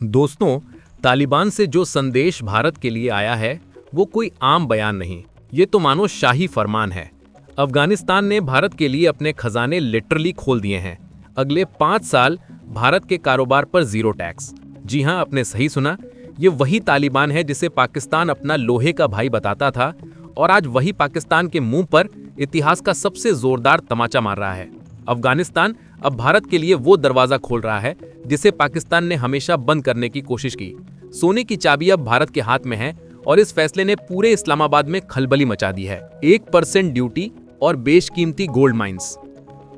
दोस्तों, तालिबान से जो संदेश भारत के लिए आया है वो कोई आम बयान नहीं, ये तो मानो शाही फरमान है। अफगानिस्तान ने भारत के लिए अपने खजाने लिटरली खोल दिए हैं। अगले 5 साल भारत के कारोबार पर जीरो टैक्स। जी हां, आपने सही सुना, ये वही तालिबान है जिसे पाकिस्तान अपना लोहे का भाई बताता था और आज वही पाकिस्तान के मुंह पर इतिहास का सबसे जोरदार तमाचा मार रहा है। अफगानिस्तान अब भारत के लिए वो दरवाजा खोल रहा है जिसे पाकिस्तान ने हमेशा बंद करने की कोशिश की। सोने की चाबी अब भारत के हाथ में है और इस फैसले ने पूरे इस्लामाबाद में खलबली मचा दी है। 1% ड्यूटी और बेशकीमती गोल्ड माइंस।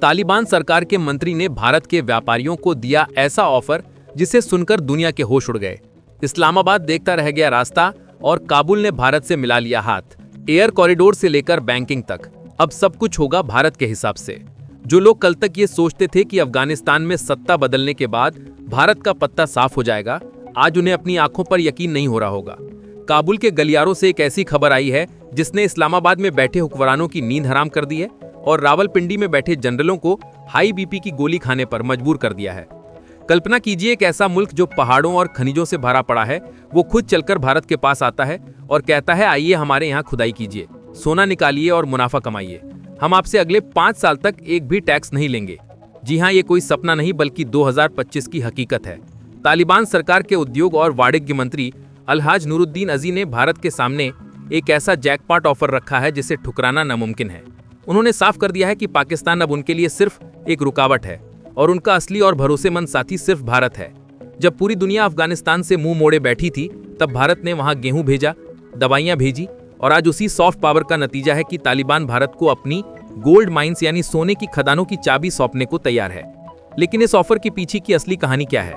तालिबान सरकार के मंत्री ने भारत के व्यापारियों को दिया ऐसा ऑफर जिसे सुनकर दुनिया के होश उड़ गए। इस्लामाबाद देखता रह गया रास्ता और काबुल ने भारत से मिला लिया हाथ। एयर कॉरिडोर से लेकर बैंकिंग तक अब सब कुछ होगा भारत के हिसाब से। जो लोग कल तक ये सोचते थे कि अफगानिस्तान में सत्ता बदलने के बाद भारत का पत्ता साफ हो जाएगा, आज उन्हें अपनी आंखों पर यकीन नहीं हो रहा होगा। काबुल के गलियारों से एक ऐसी खबर आई है जिसने इस्लामाबाद में बैठे हुक्मरानों की नींद हराम कर दी है और रावलपिंडी में बैठे जनरलों को हाई बीपी की गोली खाने पर मजबूर कर दिया है। कल्पना कीजिए, एक ऐसा मुल्क जो पहाड़ों और खनिजों से भरा पड़ा है, वो खुद चलकर भारत के पास आता है और कहता है, आइए हमारे यहाँ खुदाई कीजिए, सोना निकालिए और मुनाफा कमाइए। हम आपसे अगले 5 साल तक एक भी टैक्स नहीं लेंगे। जी हाँ, ये कोई सपना नहीं बल्कि 2025 की हकीकत है। तालिबान सरकार के उद्योग और वाणिज्य मंत्री अलहाज नूरुद्दीन अजी ने भारत के सामने एक ऐसा जैकपॉट ऑफर रखा है जिसे ठुकराना नामुमकिन है। उन्होंने साफ कर दिया है कि पाकिस्तान अब उनके लिए सिर्फ एक रुकावट है और उनका असली और भरोसेमंद साथी सिर्फ भारत है। जब पूरी दुनिया अफगानिस्तान से मुंह मोड़े बैठी थी, तब भारत ने वहां गेहूं भेजा, दवाइयां भेजी और आज उसी सॉफ्ट पावर का नतीजा है कि तालिबान भारत को अपनी गोल्ड माइंस यानी सोने की खदानों की चाबी सौंपने को तैयार है। लेकिन इस ऑफर के पीछे की असली कहानी क्या है?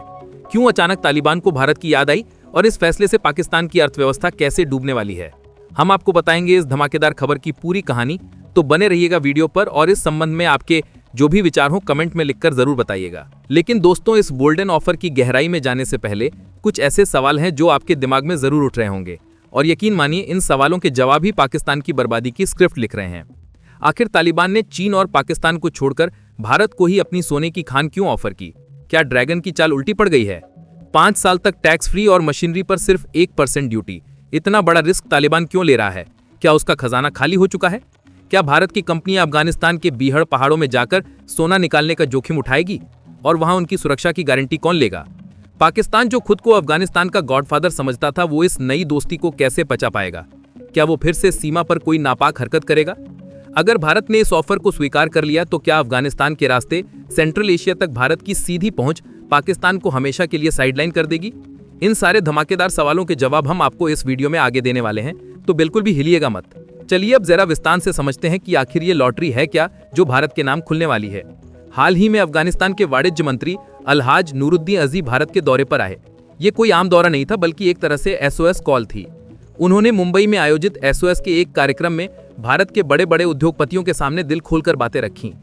क्यों अचानक तालिबान को भारत की याद आई और इस फैसले से पाकिस्तान की अर्थव्यवस्था कैसे डूबने वाली है? हम आपको बताएंगे इस धमाकेदार खबर की पूरी कहानी, तो बने रहिएगा वीडियो पर और इस संबंध में आपके जो भी विचार हो कमेंट में लिखकर जरूर बताइएगा। लेकिन दोस्तों, इस गोल्डन ऑफर की गहराई में जाने से पहले कुछ ऐसे सवाल हैं जो आपके दिमाग में जरूर उठ रहे होंगे और यकीन मानिए इन सवालों के जवाब ही पाकिस्तान की बर्बादी की स्क्रिप्ट लिख रहे हैं। आखिर तालिबान ने चीन और पाकिस्तान को छोड़कर भारत को ही अपनी सोने की खान क्यों ऑफर की? क्या ड्रैगन की चाल उल्टी पड़ गई है? 5 साल तक टैक्स फ्री और मशीनरी पर सिर्फ 1% ड्यूटी। इतना बड़ा रिस्क तालिबान क्यों ले रहा है? क्या उसका खजाना खाली हो चुका है? क्या भारत की कंपनियां अफगानिस्तान के बीहड़ पहाड़ों में जाकर सोना निकालने का जोखिम उठाएगी और वहां उनकी सुरक्षा की गारंटी कौन लेगा? पाकिस्तान जो खुद को अफगानिस्तान का गॉडफादर समझता था, वो इस नई दोस्ती को कैसे पचा पाएगा? क्या वो फिर से सीमा पर कोई नापाक हरकत करेगा? अगर भारत ने इस ऑफर को स्वीकार कर लिया तो क्या अफगानिस्तान के रास्ते सेंट्रल एशिया तक भारत की सीधी पहुंच पाकिस्तान को हमेशा के लिए साइडलाइन कर देगी? इन सारे धमाकेदार सवालों के जवाब हम आपको इस वीडियो में आगे देने वाले हैं, तो बिल्कुल भी हिलिएगा मत। चलिए अब जरा विस्तार से समझते हैं कि आखिर ये लॉटरी है क्या जो भारत के नाम खुलने वाली है। हाल ही में अफगानिस्तान के वाणिज्य मंत्री अलहाज नूरुद्दीन अजी भारत के दौरे पर आए। ये कोई आम दौरा नहीं था बल्कि एक तरह से SOS कॉल थी। उन्होंने मुंबई में आयोजित SOS के एक कार्यक्रम में भारत के बड़े बड़े उद्योगपतियों के सामने दिल खोलकर बातें रखी।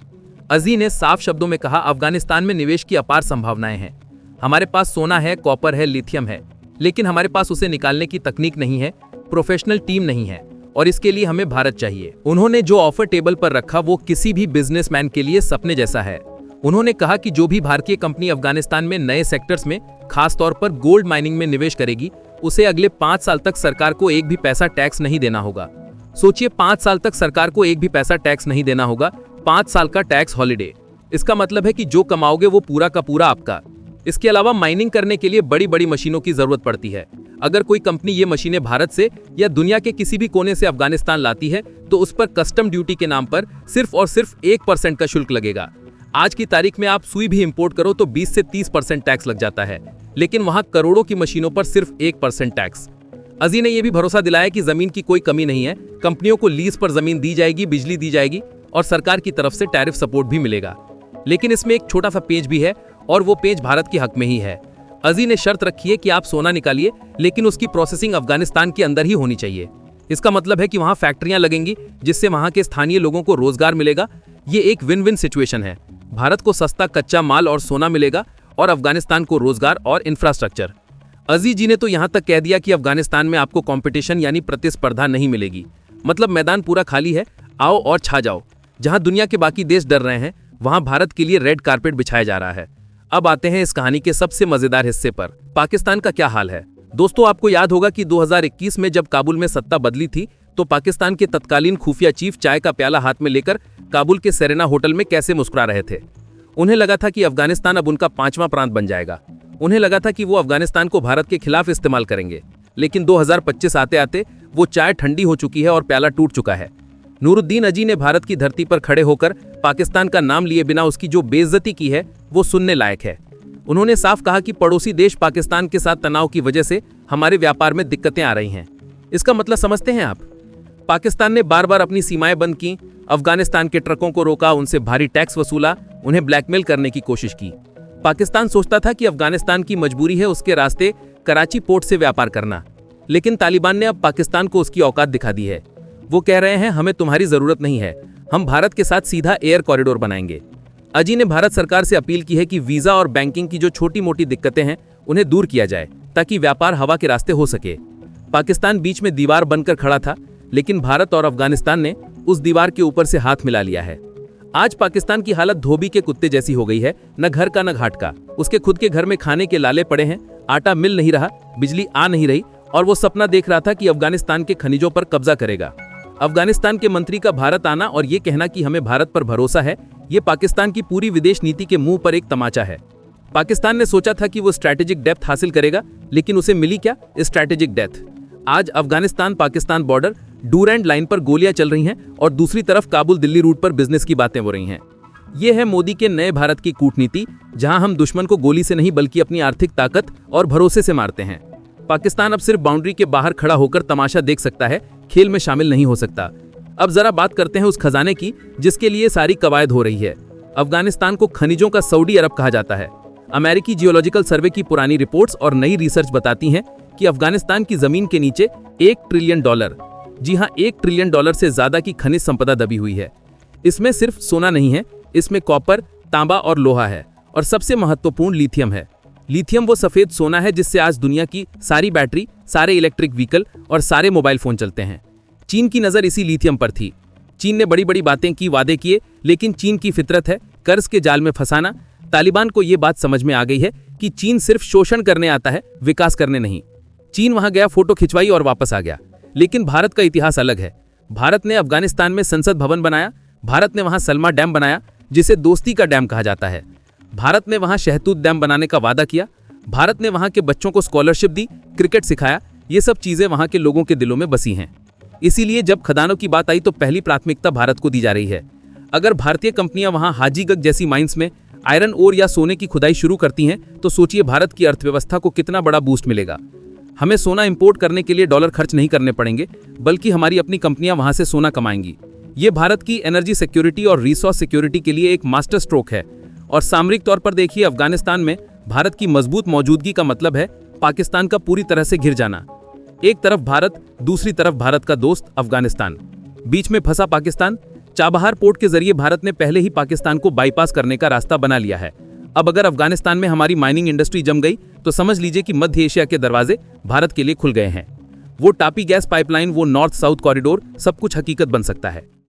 अजी ने साफ शब्दों में कहा, अफगानिस्तान में निवेश की अपार संभावनाएं हैं। हमारे पास सोना है, कॉपर है, लिथियम है, लेकिन हमारे पास उसे निकालने की तकनीक नहीं है, प्रोफेशनल टीम नहीं है और इसके लिए हमें भारत चाहिए। उन्होंने जो ऑफर टेबल पर रखा वो किसी भी बिजनेसमैन के लिए सपने जैसा है। उन्होंने कहा कि जो भी भारतीय कंपनी अफगानिस्तान में नए सेक्टर्स में, खास तौर पर गोल्ड माइनिंग में निवेश करेगी, उसे अगले 5 साल तक सरकार को एक भी पैसा टैक्स नहीं देना होगा। सोचिए, 5 साल तक सरकार को एक भी पैसा टैक्स नहीं देना होगा। 5 साल का टैक्स हॉलिडे। इसका मतलब है कि जो कमाओगे वो पूरा का पूरा आपका। इसके अलावा माइनिंग करने के लिए बड़ी बड़ी मशीनों की जरूरत पड़ती है। अगर कोई कंपनी ये मशीनें भारत से या दुनिया के किसी भी कोने से अफगानिस्तान लाती है तो उस पर कस्टम ड्यूटी के नाम पर सिर्फ और सिर्फ 1% का शुल्क लगेगा। आज की तारीख में आप सुई भी इंपोर्ट करो तो 20 से 30% टैक्स लग जाता है, लेकिन वहां करोड़ों की मशीनों पर सिर्फ 1% टैक्स। अजी ने यह भी भरोसा दिलाया कि जमीन की कोई कमी नहीं है, कंपनियों को लीज पर जमीन दी जाएगी, बिजली दी जाएगी और सरकार की तरफ से टैरिफ सपोर्ट भी मिलेगा। लेकिन इसमें एक छोटा सा पेज भी है और वो पेज भारत के हक में ही है। अजी ने शर्त रखी है कि आप सोना निकालिए, लेकिन उसकी प्रोसेसिंग अफगानिस्तान के अंदर ही होनी चाहिए। इसका मतलब है कि वहां फैक्ट्रियां लगेंगी जिससे वहां के स्थानीय लोगों को रोजगार मिलेगा। ये एक विन विन सिचुएशन है। भारत को सस्ता कच्चा माल और सोना मिलेगा और अफगानिस्तान को रोजगार और इंफ्रास्ट्रक्चर। अजी जी ने तो यहां तक कह दिया कि अफगानिस्तान में आपको कंपटीशन यानी प्रतिस्पर्धा नहीं मिलेगी। मतलब मैदान पूरा खाली है, आओ और छा जाओ। जहां दुनिया के बाकी देश डर रहे हैं, वहां भारत के लिए रेड कारपेट बिछाया जा रहा है। अब आते हैं इस कहानी के सबसे मजेदार हिस्से पर, पाकिस्तान का क्या हाल है। दोस्तों, आपको याद होगा कि 2021 में जब काबुल में सत्ता बदली थी तो पाकिस्तान के तत्कालीन खुफिया चीफ चाय का प्याला हाथ में लेकर काबुल के सेरेना होटल में कैसे मुस्कुरा रहे थे। उन्हें लगा था कि अफगानिस्तान अब उनका 5वां प्रांत बन जाएगा। उन्हें लगा था कि वो अफगानिस्तान को भारत के खिलाफ इस्तेमाल करेंगे, लेकिन 2025 आते आते वो चाय ठंडी हो चुकी है और प्याला टूट चुका है। नूरुद्दीन अजी ने भारत की धरती पर खड़े होकर पाकिस्तान का नाम लिए बिना उसकी जो बेइज्जती की है वो सुनने लायक है। उन्होंने साफ कहा कि पड़ोसी देश पाकिस्तान के साथ तनाव की वजह से हमारे व्यापार में दिक्कतें आ रही हैं। इसका मतलब समझते हैं आप? पाकिस्तान ने बार बार अपनी सीमाएं बंद की, अफगानिस्तान के ट्रकों को रोका, उनसे भारी टैक्स वसूला, उन्हें ब्लैकमेल करने की कोशिश की। पाकिस्तान सोचता था कि अफगानिस्तान की मजबूरी है उसके रास्ते कराची पोर्ट से व्यापार करना, लेकिन तालिबान ने अब पाकिस्तान को उसकी औकात दिखा दी है। वो कह रहे हैं हमें तुम्हारी जरूरत नहीं है, हम भारत के साथ सीधा एयर कॉरिडोर बनाएंगे। अजी ने भारत सरकार से अपील की है कि वीजा और बैंकिंग की जो छोटी मोटी दिक्कतें हैं उन्हें दूर किया जाए ताकि व्यापार हवा के रास्ते हो सके। पाकिस्तान बीच में दीवार बनकर खड़ा था, लेकिन भारत और अफगानिस्तान ने उस दीवार के ऊपर से हाथ मिला लिया है। आज पाकिस्तान की हालत धोबी के कुत्ते जैसी हो गई है, न घर का न घाट का। उसके खुद के घर में खाने के लाले पड़े हैं, आटा मिल नहीं रहा, बिजली आ नहीं रही, और वो सपना देख रहा था कि अफगानिस्तान के खनिजों पर कब्जा करेगा। अफगानिस्तान के मंत्री का भारत आना और ये कहना कि हमें भारत पर भरोसा है, ये पाकिस्तान की पूरी विदेश नीति के मुंह पर एक तमाचा है। पाकिस्तान ने सोचा था कि वो स्ट्रैटेजिक डेप्थ हासिल करेगा, लेकिन उसे मिली क्या? Strategic death. आज अफगानिस्तान पाकिस्तान बॉर्डर डूरैंड लाइन पर गोलियां चल रही हैं और दूसरी तरफ काबुल दिल्ली रूट पर बिजनेस की बातें हो रही हैं। ये है मोदी के नए भारत की कूटनीति, जहां हम दुश्मन को गोली से नहीं बल्कि अपनी आर्थिक ताकत और भरोसे से मारते हैं। पाकिस्तान अब सिर्फ बाउंड्री के बाहर खड़ा होकर तमाशा देख सकता है, खेल में शामिल नहीं हो सकता। अब जरा बात करते हैं उस खजाने की जिसके लिए सारी कवायद हो रही है। अफगानिस्तान को खनिजों का सऊदी अरब कहा जाता है। अमेरिकी जियोलॉजिकल सर्वे की पुरानी रिपोर्ट्स और नई रिसर्च बताती हैं कि अफगानिस्तान की जमीन के नीचे $1 ट्रिलियन, जी हां, $1 ट्रिलियन से ज्यादा की खनिज संपदा दबी हुई है। इसमें सिर्फ सोना नहीं है, इसमें कॉपर, तांबा और लोहा है, और सबसे महत्वपूर्ण लिथियम है। लिथियम वो सफेद सोना है जिससे आज दुनिया की सारी बैटरी, सारे इलेक्ट्रिक व्हीकल और सारे मोबाइल फोन चलते हैं। चीन की नजर इसी लिथियम पर थी। चीन ने बड़ी बड़ी बातें की, वादे किए, लेकिन चीन की फितरत है कर्ज के जाल में फंसाना। तालिबान को यह बात समझ में आ गई है कि चीन सिर्फ शोषण करने आता है, विकास करने नहीं। चीन वहां गया, फोटो खिंचवाई और वापस आ गया। लेकिन भारत का इतिहास अलग है। भारत ने अफगानिस्तान में संसद भवन बनाया, भारत ने वहां सलमा डैम बनाया जिसे दोस्ती का डैम कहा जाता है। भारत ने वहां शहतूत डैम बनाने का वादा किया, भारत ने वहां के बच्चों को स्कॉलरशिप दी, क्रिकेट सिखाया। ये सब चीजें वहां के लोगों के दिलों में बसी हैं। इसीलिए जब खदानों की बात आई तो पहली प्राथमिकता भारत को दी जा रही है। अगर भारतीय कंपनियां वहां हाजीगंज जैसी माइंस में आयरन ओर या सोने की खुदाई शुरू करती हैं तो सोचिए भारत की अर्थव्यवस्था को कितना बड़ा बूस्ट मिलेगा। हमें सोना इंपोर्ट करने के लिए डॉलर खर्च नहीं करने पड़ेंगे, बल्कि हमारी अपनी कंपनियां वहां से सोना कमाएंगी। ये भारत की एनर्जी सिक्योरिटी और रिसोर्स सिक्योरिटी के लिए एक मास्टर स्ट्रोक है। और सामरिक तौर पर देखिए, अफगानिस्तान में भारत की मजबूत मौजूदगी का मतलब है पाकिस्तान का पूरी तरह से घिर जाना। एक तरफ भारत, दूसरी तरफ भारत का दोस्त अफगानिस्तान, बीच में फंसा पाकिस्तान। चाबहार पोर्ट के जरिए भारत ने पहले ही पाकिस्तान को बाईपास करने का रास्ता बना लिया है। अब अगर अफगानिस्तान में हमारी माइनिंग इंडस्ट्री जम गई तो समझ लीजिए कि मध्य एशिया के दरवाजे भारत के लिए खुल गए हैं। वो टापी गैस पाइपलाइन, वो नॉर्थ साउथ कॉरिडोर, सब कुछ हकीकत बन सकता है।